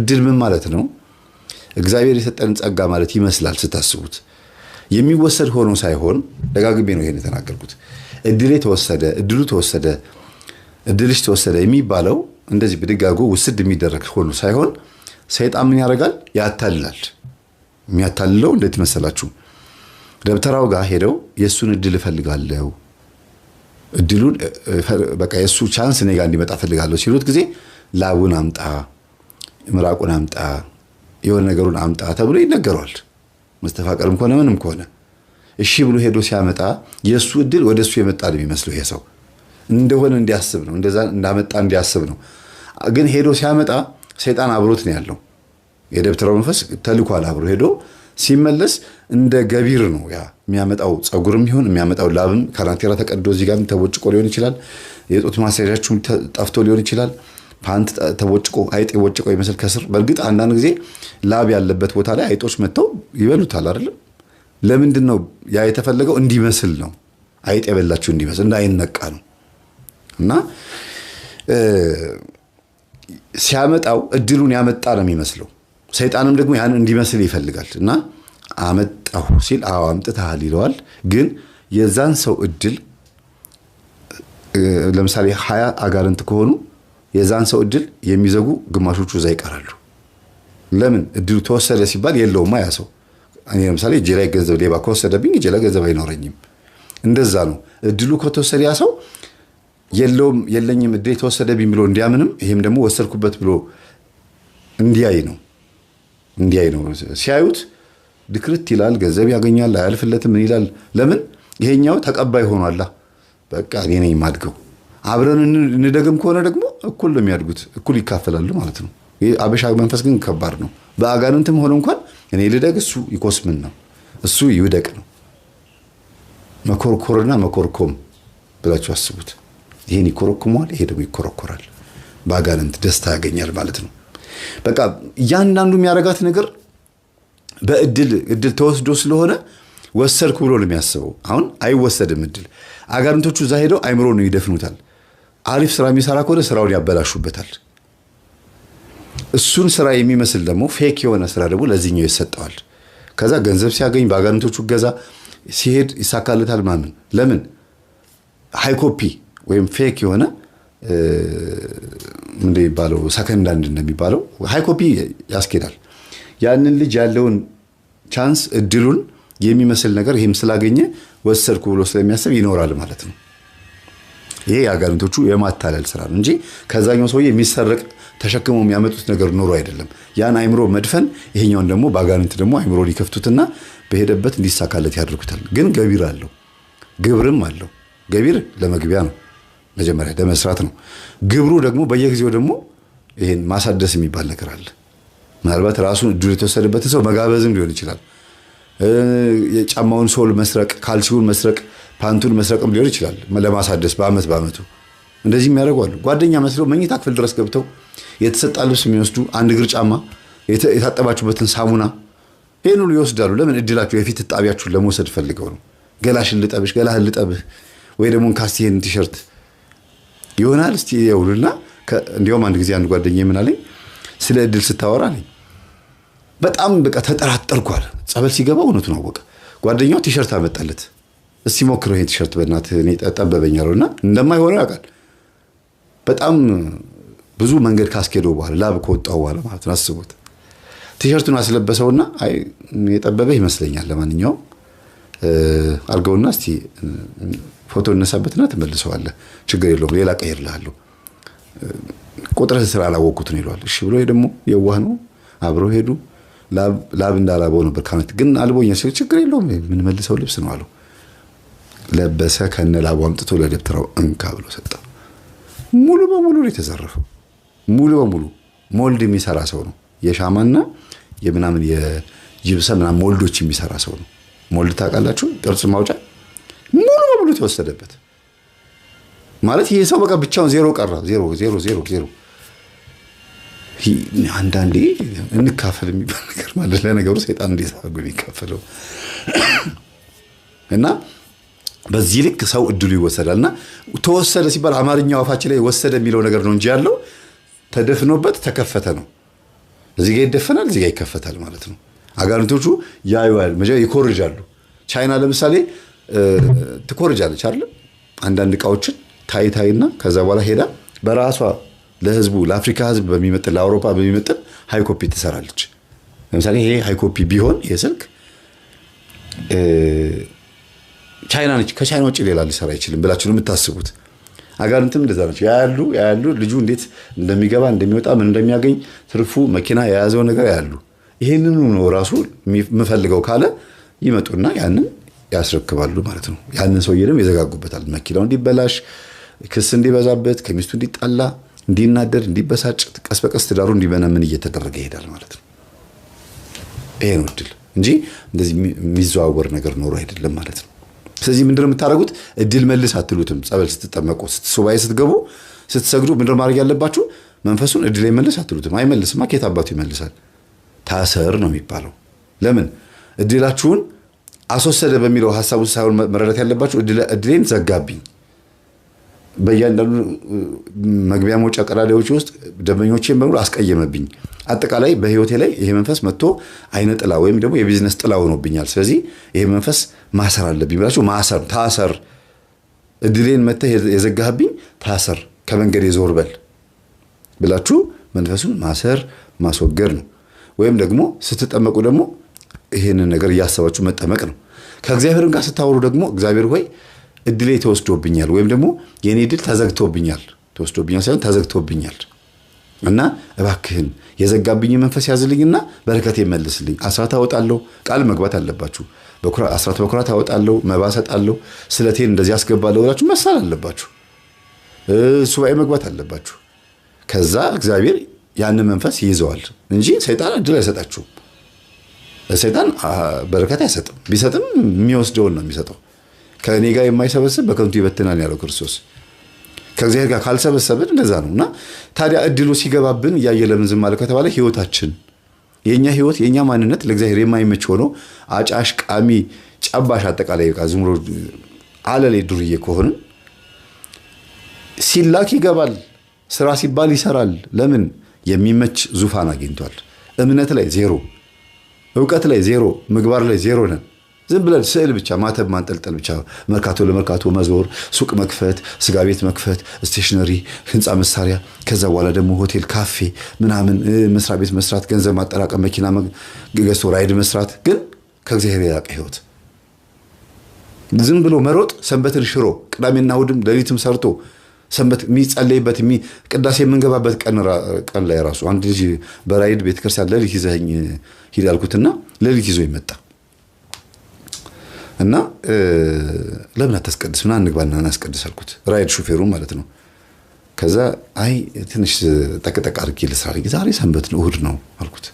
እድል ምን ማለት ነው? እግዚአብሔር የሰጠን ጸጋ ማለት ይመስላል ስታስቡት። የሚወሰድ ሆኖ ሳይሆን ደጋግሜ ነው ይሄን የተናገርኩት። እድሌ ተወሰደ፣ እድሉ ተወሰደ፣ እድልሽ ተወሰደ የሚባለው እንደዚህ ብድጋጎ ውስድ የሚደረግ ሆኖ ሳይሆን ሰይጣን ምን ያደርጋል? ያታልላል። የሚያታልለው እንዴት መሰላችሁ? ደብተራው ጋር ሄደው የሱን እድል እፈልጋለሁ፣ እድሉን በቃ የሱ ቻንስ እኔ ጋር እንዲመጣ እፈልጋለሁ ሲሉት ጊዜ ላቡን አምጣ፣ ምራቁን አምጣ፣ የሆነ ነገሩን አምጣ ተብሎ ይነገረዋል። መስተፋቀርም ከሆነ ምንም ከሆነ እሺ ብሎ ሄዶ ሲያመጣ የሱ እድል ወደሱ የመጣ ነው የሚመስለው። ይሄ ሰው እንደሆነ እንዲያስብ ነው፣ እንደዛ እንዳመጣ እንዲያስብ ነው። ግን ሄዶ ሲያመጣ ሰይጣን አብሮት ነው ያለው። የደብተራው መንፈስ ተልኳል አብሮ ሄዶ ሲመለስ እንደ ገቢር ነው ያ የሚያመጣው። ጸጉርም ይሁን የሚያመጣው ላብም ካራንቴራ ተቀዶ እዚህ ጋር ተቦጭቆ ሊሆን ይችላል። የጡት ማሳያችሁም ጠፍቶ ሊሆን ይችላል። ፓንት ተቦጭቆ አይጥ የቦጭቆ ይመስል ከስር። በእርግጥ አንዳንድ ጊዜ ላብ ያለበት ቦታ ላይ አይጦች መጥተው ይበሉታል አይደለም? ለምንድን ነው ያ የተፈለገው? እንዲመስል ነው። አይጥ የበላችሁ እንዲመስል እንዳይነቃ ነው። እና ሲያመጣው እድሉን ያመጣ ነው የሚመስለው። ሰይጣንም ደግሞ ያን እንዲመስል ይፈልጋል። እና አመጣሁ ሲል አዎ አምጥተሃል ይለዋል። ግን የዛን ሰው እድል ለምሳሌ 20 አጋንንት ከሆኑ የዛን ሰው እድል የሚዘጉ ግማሾቹ እዛ ይቀራሉ። ለምን? እድሉ ተወሰደ ሲባል የለውማ ያ ሰው። እኔ ለምሳሌ እጄ ላይ ገንዘብ ሌባ ከወሰደብኝ እጄ ላይ ገንዘብ አይኖረኝም። እንደዛ ነው። እድሉ ከተወሰደ ያ ሰው የለውም የለኝም እድል የተወሰደብኝ ብሎ እንዲያምንም ይሄም ደግሞ ወሰድኩበት ብሎ እንዲያይ ነው። ሲያዩት ድክርት ይላል፣ ገንዘብ ያገኛል፣ አያልፍለትም። ምን ይላል? ለምን? ይሄኛው ተቀባይ ሆኗላ። በቃ እኔ ነኝ የማድገው። አብረን እንደግም ከሆነ ደግሞ እኩል ነው የሚያድጉት፣ እኩል ይካፈላሉ ማለት ነው። ይሄ አበሻ መንፈስ ግን ከባድ ነው። በአጋንንትም ሆነ እንኳን እኔ ልደግ እሱ ይኮስምን ነው፣ እሱ ይውደቅ ነው። መኮርኮርና መኮርኮም ብላችሁ አስቡት። ይሄን ይኮረኩመዋል፣ ይሄ ደግሞ ይኮረኮራል። በአጋንንት ደስታ ያገኛል ማለት ነው። በቃ እያንዳንዱ የሚያረጋት ነገር በእድል ተወስዶ ስለሆነ ወሰድኩ ብሎ ነው የሚያስበው። አሁን አይወሰድም እድል። አጋንንቶቹ እዛ ሄደው አይምሮ ነው ይደፍኑታል። አሪፍ ስራ የሚሰራ ከሆነ ስራውን ያበላሹበታል። እሱን ስራ የሚመስል ደግሞ ፌክ የሆነ ስራ ደግሞ ለዚህኛው ይሰጠዋል። ከዛ ገንዘብ ሲያገኝ በአጋንንቶቹ ገዛ ሲሄድ ይሳካለታል። ማምን ለምን? ሃይ ኮፒ ወይም ፌክ የሆነ እንደ ይባለው ሰከንድ አንድ እንደሚባለው ሃይ ኮፒ ያስኬዳል። ያንን ልጅ ያለውን ቻንስ እድሉን የሚመስል ነገር ይሄም ስላገኘ ወሰድኩ ብሎ ስለሚያስብ ይኖራል ማለት ነው። ይሄ የአጋንንቶቹ የማታለል ስራ ነው እንጂ ከዛኛው ሰውዬ የሚሰረቅ ተሸክመው የሚያመጡት ነገር ኖሮ አይደለም። ያን አይምሮ መድፈን፣ ይሄኛውን ደግሞ በአጋንንት ደግሞ አይምሮ ሊከፍቱትና በሄደበት እንዲሳካለት ያደርጉታል። ግን ገቢር አለው፣ ግብርም አለው። ገቢር ለመግቢያ ነው፣ መጀመሪያ ለመስራት ነው። ግብሩ ደግሞ በየጊዜው ደግሞ ይሄን ማሳደስ የሚባል ነገር አለ። ምናልባት ራሱን እድሉ የተወሰደበትን ሰው መጋበዝም ሊሆን ይችላል። የጫማውን ሶል መስረቅ፣ ካልሲውን መስረቅ፣ ፓንቱን መስረቅም ሊሆን ይችላል። ለማሳደስ በአመቱ እንደዚህ የሚያደርጉ አሉ። ጓደኛ መስለው መኝታ ክፍል ድረስ ገብተው የተሰጣ ልብስ የሚወስዱ፣ አንድ እግር ጫማ፣ የታጠባችሁበትን ሳሙና፣ ይሄን ሁሉ ይወስዳሉ። ለምን? እድላችሁ የፊት ጣቢያችሁን ለመውሰድ ፈልገው ነው። ገላሽን ልጠብሽ፣ ገላህን ልጠብህ፣ ወይ ደግሞ ካስቲህን ቲሸርት ይሆናል። እስቲ ይውልና እንዲያውም አንድ ጊዜ አንድ ጓደኛዬ ምን አለኝ፣ ስለ እድል ስታወራ አለኝ በጣም በቃ ተጠራጠርኩ አለ። ጸበል ሲገባ እውነቱን አወቀ። ጓደኛው ቲሸርት አመጣለት። እስቲ ሞክረው ይሄን ቲሸርት በእናትህ እኔ ጠበበኝ አለውና እንደማይሆነው ያውቃል። በጣም ብዙ መንገድ ካስኬደው በኋላ ላብ ከወጣው በኋላ ማለት ነው። አስቡት። ቲሸርቱን አስለበሰውና አይ የጠበበህ ይመስለኛል፣ ለማንኛውም አርገውና እስቲ ፎቶ እነሳበትና ተመልሰዋለህ፣ ችግር የለውም ሌላ ቀይርልሃለሁ፣ ቁጥርህን ስላላወቅኩት ነው ይለዋል። እሺ ብሎ ደግሞ የዋህ ነው። አብረው ሄዱ። ላብ እንዳላበው ነበር ካነት ግን አልቦኛ ሲል ችግር የለውም ምን መልሰው ልብስ ነው አለው። ለበሰ። ከነ ላቡ አምጥቶ ለደብተራው እንካ ብሎ ሰጠው። ሙሉ በሙሉ ነው የተዘረፈው። ሙሉ በሙሉ ሞልድ የሚሰራ ሰው ነው። የሻማና የምናምን የጅብሰም ምናምን ሞልዶች የሚሰራ ሰው ነው። ሞልድ ታውቃላችሁ? ቅርጽ ማውጫ ሙሉ በሙሉ ተወሰደበት ማለት ይሄ ሰው በቃ ብቻውን ዜሮ ቀራ። ዜሮ። አንዳንዴ እንካፈል የሚባል ነገር ማለት ለነገሩ ሰይጣን እንዴት አድርጎ የሚካፈለው እና በዚህ ልክ ሰው እድሉ ይወሰዳልና ተወሰደ ሲባል አማርኛው አፋችን ላይ ወሰደ የሚለው ነገር ነው እንጂ ያለው ተደፍኖበት ተከፈተ ነው። እዚህ ጋር ይደፈናል፣ እዚህ ጋር ይከፈታል ማለት ነው። አጋንንቶቹ ያዩዋል፣ መጀመሪያ ይኮርጃሉ። ቻይና ለምሳሌ ትኮርጃለች አይደል? አንዳንድ እቃዎችን ታይና ከዛ በኋላ ሄዳ በራሷ ለህዝቡ ለአፍሪካ ህዝብ በሚመጥን ለአውሮፓ በሚመጥን ሃይኮፒ ትሰራለች። ለምሳሌ ይሄ ሃይኮፒ ቢሆን የስልክ ቻይና ነች፣ ከቻይና ውጭ ሌላ ሊሰራ አይችልም ብላችሁ ነው የምታስቡት። አጋንንትም እንደዛ ናቸው። ያያሉ ልጁ እንዴት እንደሚገባ እንደሚወጣ ምን እንደሚያገኝ ትርፉ መኪና የያዘው ነገር ያያሉ። ይሄንን ነው ራሱ የምፈልገው ካለ ይመጡና ያንን ያስረክባሉ ማለት ነው። ያንን ሰውዬ ደግሞ ይዘጋጉበታል። መኪናው እንዲበላሽ፣ ክስ እንዲበዛበት፣ ከሚስቱ እንዲጣላ፣ እንዲናደድ፣ እንዲበሳጭ፣ ቀስ በቀስ ትዳሩ እንዲመነምን እየተደረገ ይሄዳል ማለት ነው። ይሄ ነው እድል እንጂ እንደዚህ የሚዘዋወር ነገር ኖሮ አይደለም ማለት ነው። ስለዚህ ምንድነው የምታደርጉት? እድል መልስ አትሉትም። ጸበል ስትጠመቁ፣ ሱባኤ ስትገቡ፣ ስትሰግዱ ምንድነው ማድረግ ያለባችሁ? መንፈሱን እድል ላይ መልስ አትሉትም። አይመልስማ፣ ከየት አባቱ ይመልሳል? ታሰር ነው የሚባለው። ለምን እድላችሁን አስወሰደ በሚለው ሐሳብ ውስጥ ሳይሆን መረዳት ያለባችሁ እድሌን ዘጋብኝ። በእያንዳንዱ መግቢያ መውጫ ቀዳዳዎች ውስጥ ደንበኞቼን በሙሉ አስቀየመብኝ። አጠቃላይ በህይወቴ ላይ ይሄ መንፈስ መጥቶ አይነ ጥላ ወይም ደግሞ የቢዝነስ ጥላ ሆኖብኛል። ስለዚህ ይሄ መንፈስ ማሰር አለብኝ ብላችሁ ማሰር፣ ታሰር፣ እድሌን መተህ የዘጋህብኝ ታሰር፣ ከመንገድ ዞር በል ብላችሁ መንፈሱን ማሰር ማስወገድ ነው። ወይም ደግሞ ስትጠመቁ ደግሞ ይሄንን ነገር እያሰባችሁ መጠመቅ ነው። ከእግዚአብሔር ጋር ስታወሩ ደግሞ እግዚአብሔር ሆይ እድሌ ተወስዶብኛል ወይም ደግሞ የኔ እድል ተዘግቶብኛል ሳይሆን ተዘግቶብኛል እና እባክህን የዘጋብኝ መንፈስ ያዝልኝና በረከቴ መልስልኝ። አስራት አወጣለሁ፣ ቃል መግባት አለባችሁ። አስራት በኩራት አወጣለሁ፣ መባ ሰጣለሁ፣ ስለቴን እንደዚህ አስገባለሁ ብላችሁ መሳል አለባችሁ። ሱባኤ መግባት አለባችሁ። ከዛ እግዚአብሔር ያንን መንፈስ ይይዘዋል እንጂ ሰይጣን እድል አይሰጣችሁም። ሰይጣን በረከት አይሰጥም። ቢሰጥም የሚወስደውን ነው የሚሰጠው። ከእኔ ጋር የማይሰበስብ በከንቱ ይበትናል ያለው ክርስቶስ። ከእግዚአብሔር ጋር ካልሰበሰብን እንደዛ ነው። እና ታዲያ እድሉ ሲገባብን እያየ ለምን ዝም አለ ከተባለ ህይወታችን፣ የኛ ህይወት፣ የኛ ማንነት ለእግዚአብሔር የማይመች ሆኖ አጫሽ፣ ቃሚ፣ ጨባሽ፣ አጠቃላይ በቃ ዝም ብሎ አለሌ ዱርዬ ከሆነ ሲላክ ይገባል፣ ስራ ሲባል ይሰራል። ለምን? የሚመች ዙፋን አግኝቷል። እምነት ላይ ዜሮ፣ እውቀት ላይ ዜሮ፣ ምግባር ላይ ዜሮ ነን። ዝም ብለን ስዕል ብቻ ማተብ ማንጠልጠል ብቻ፣ መርካቶ ለመርካቶ መዞር፣ ሱቅ መክፈት፣ ስጋ ቤት መክፈት፣ ስቴሽነሪ፣ ህንፃ መሳሪያ፣ ከዛ በኋላ ደግሞ ሆቴል፣ ካፌ ምናምን መስሪያ ቤት መስራት፣ ገንዘብ ማጠራቀም፣ መኪና ገዝቶ ራይድ መስራት፣ ግን ከእግዚአብሔር የራቀ ህይወት። ዝም ብሎ መሮጥ፣ ሰንበትን ሽሮ፣ ቅዳሜና እሑድም ሌሊትም ሰርቶ ሰንበት የሚጸለይበት ቅዳሴ የምንገባበት ቀን ላይ ራሱ አንድ ልጅ በራይድ ቤተክርስቲያን ሌሊት ይዘኸኝ ሂድ አልኩትና ሌሊት ይዞ ይመጣ እና ለምን አታስቀድስ ምናምን እንግባና እናስቀድስ አልኩት። ራይድ ሹፌሩ ማለት ነው። ከዛ አይ ትንሽ ጠቅጠቅ አድርጌ ልስራ፣ ዛሬ ሰንበት ነው እሑድ ነው አልኩት።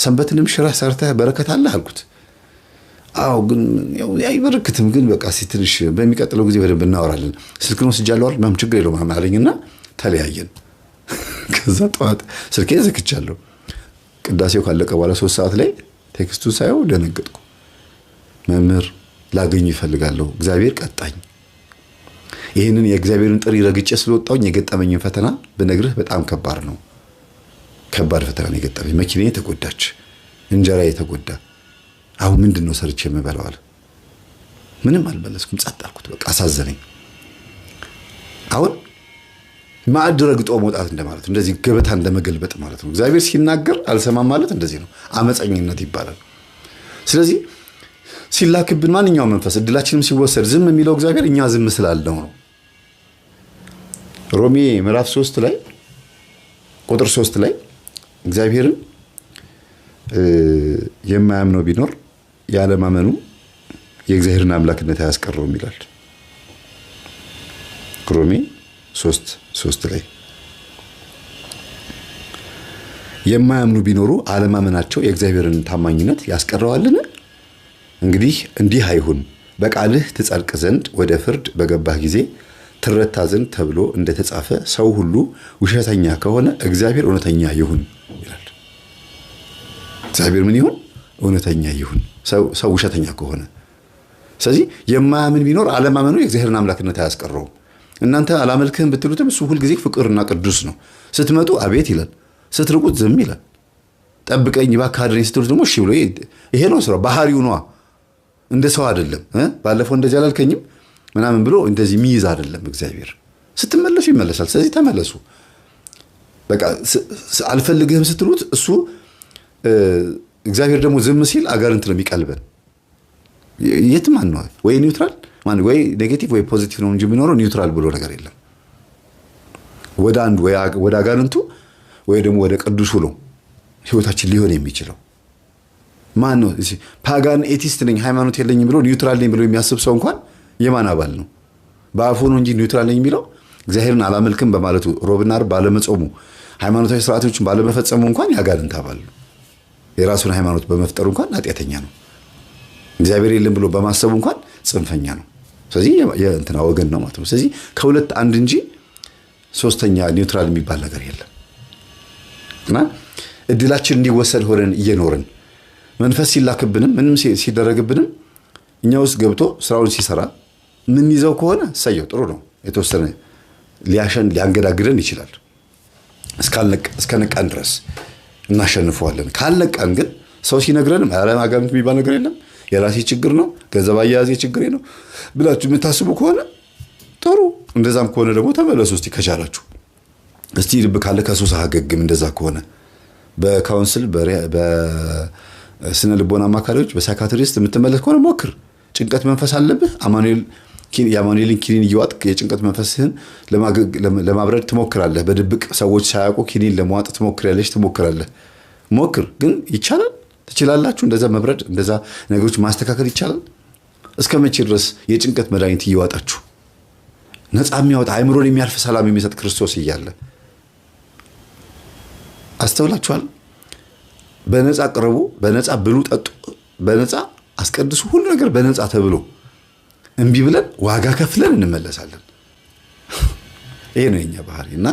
ሰንበትንም ሽረህ ሰርተህ በረከት አለ አልኩት። አዎ ግን ያው አይበረክትም፣ ግን በቃ ትንሽ በሚቀጥለው ጊዜ በደንብ እናወራለን፣ ስልክን ወስጃለሁ አይደል፣ ምንም ችግር የለውም አለኝና ተለያየን። ከዛ ጠዋት ስልኬን ዘግቻለሁ። ቅዳሴው ካለቀ በኋላ 3 ሰዓት ላይ ቴክስቱን ሳየው ደነገጥኩ። መምህር ላገኝ ይፈልጋለሁ፣ እግዚአብሔር ቀጣኝ። ይህንን የእግዚአብሔርን ጥሪ ረግጬ ስለወጣሁኝ የገጠመኝን ፈተና ብነግርህ በጣም ከባድ ነው። ከባድ ፈተና ነው የገጠመኝ። መኪናዬ ተጎዳች፣ እንጀራዬ ተጎዳ። አሁን ምንድነው ሰርቼ የምበላው አለ። ምንም አልመለስኩም፣ ጸጥ አልኩት። በቃ አሳዘነኝ። አሁን ማዕድ ረግጦ መውጣት እንደማለት፣ እንደዚህ ገበታ እንደመገልበጥ ማለት ነው። እግዚአብሔር ሲናገር አልሰማም ማለት እንደዚህ ነው። አመፀኝነት ይባላል። ስለዚህ ሲላክብን ማንኛውም መንፈስ እድላችንም ሲወሰድ ዝም የሚለው እግዚአብሔር እኛ ዝም ስላልነው ነው። ሮሜ ምዕራፍ 3 ላይ ቁጥር 3 ላይ እግዚአብሔርን የማያምነው ቢኖር ያለማመኑ የእግዚአብሔርን አምላክነት አያስቀረውም ይላል። ሮሜ 3:3 ላይ የማያምኑ ቢኖሩ አለማመናቸው የእግዚአብሔርን ታማኝነት ያስቀረዋልን? እንግዲህ እንዲህ አይሁን፣ በቃልህ ትጸድቅ ዘንድ ወደ ፍርድ በገባህ ጊዜ ትረታ ዘንድ ተብሎ እንደተጻፈ ሰው ሁሉ ውሸተኛ ከሆነ እግዚአብሔር እውነተኛ ይሁን ይላል። እግዚአብሔር ምን ይሁን? እውነተኛ ይሁን። ሰው ውሸተኛ ከሆነ። ስለዚህ የማያምን ቢኖር አለማመኑ የእግዚአብሔርን አምላክነት አያስቀረውም። እናንተ አላመልክህም ብትሉትም እሱ ሁልጊዜ ፍቅርና ቅዱስ ነው። ስትመጡ አቤት ይላል፣ ስትርቁት ዝም ይላል። ጠብቀኝ እባክህ አድነኝ ስትሉት ደግሞ እሺ ብሎ ይሄ ነው ስራው፣ ባህሪው ነዋ። እንደ ሰው አይደለም። ባለፈው እንደዚህ አላልከኝም ምናምን ብሎ እንደዚህ የሚይዝ አይደለም እግዚአብሔር። ስትመለሱ ይመለሳል። ስለዚህ ተመለሱ። በቃ አልፈልግህም ስትሉት እሱ እግዚአብሔር ደግሞ ዝም ሲል አጋንንት ነው የሚቀልበን። የት ማን ነው ወይ ኒውትራል ማን ወይ ኔጌቲቭ ወይ ፖዚቲቭ ነው እንጂ የሚኖረው ኒውትራል ብሎ ነገር የለም። ወደ አንዱ ወይ ወደ አጋንንቱ ወይ ደግሞ ወደ ቅዱሱ ነው ህይወታችን ሊሆን የሚችለው። ማን ነው ፓጋን ኤቲስት ነኝ ሃይማኖት የለኝም ብሎ ኒውትራል ነኝ ብሎ የሚያስብ ሰው እንኳን የማን አባል ነው? በአፉ ነው እንጂ ኒውትራል ነኝ የሚለው እግዚአብሔርን አላመልክም በማለቱ ሮብና ዓርብ ባለመጾሙ ሃይማኖታዊ ስርዓቶችን ባለመፈጸሙ እንኳን ያጋንንት አባል ነው። የራሱን ሃይማኖት በመፍጠሩ እንኳን ኃጢአተኛ ነው። እግዚአብሔር የለም ብሎ በማሰቡ እንኳን ጽንፈኛ ነው። ስለዚህ የእንትና ወገን ነው ማለት ነው። ስለዚህ ከሁለት አንድ እንጂ ሶስተኛ ኒውትራል የሚባል ነገር የለም። እና እድላችን እንዲወሰድ ሆነን እየኖርን መንፈስ ሲላክብንም ምንም ሲደረግብንም እኛ ውስጥ ገብቶ ስራውን ሲሰራ ምን ይዘው ከሆነ ሰየው ጥሩ ነው። የተወሰነ ሊያንገዳግደን ይችላል። እስከነቃን ድረስ እናሸንፈዋለን። ካልነቃን ግን ሰው ሲነግረንም ኧረ አጋንንት የሚባል ነገር የለም የራሴ ችግር ነው ገንዘብ አያያዜ ችግሬ ነው ብላችሁ የምታስቡ ከሆነ ጥሩ። እንደዛም ከሆነ ደግሞ ተመለሱ እስቲ ከቻላችሁ። እስቲ ልብ ካለ ከሱስ አገግም። እንደዛ ከሆነ በካውንስል በስነ ልቦና አማካሪዎች በሳይካትሪስት የምትመለስ ከሆነ ሞክር። ጭንቀት መንፈስ አለብህ የአማኑኤልን ኪኒን እየዋጥክ የጭንቀት መንፈስህን ለማብረድ ትሞክራለህ። በድብቅ ሰዎች ሳያውቁ ኪኒን ለመዋጥ ትሞክራለህ። ሞክር። ግን ይቻላል? ትችላላችሁ? እንደዛ መብረድ እንደዛ ነገሮች ማስተካከል ይቻላል? እስከ መቼ ድረስ የጭንቀት መድኃኒት እየዋጣችሁ? ነፃ የሚያወጣ አእምሮን የሚያልፍ ሰላም የሚሰጥ ክርስቶስ እያለ አስተውላችኋል? በነፃ ቅረቡ፣ በነፃ ብሉ፣ ጠጡ፣ በነፃ አስቀድሱ፣ ሁሉ ነገር በነፃ ተብሎ እምቢ ብለን ዋጋ ከፍለን እንመለሳለን። ይሄ ነው የኛ ባህሪና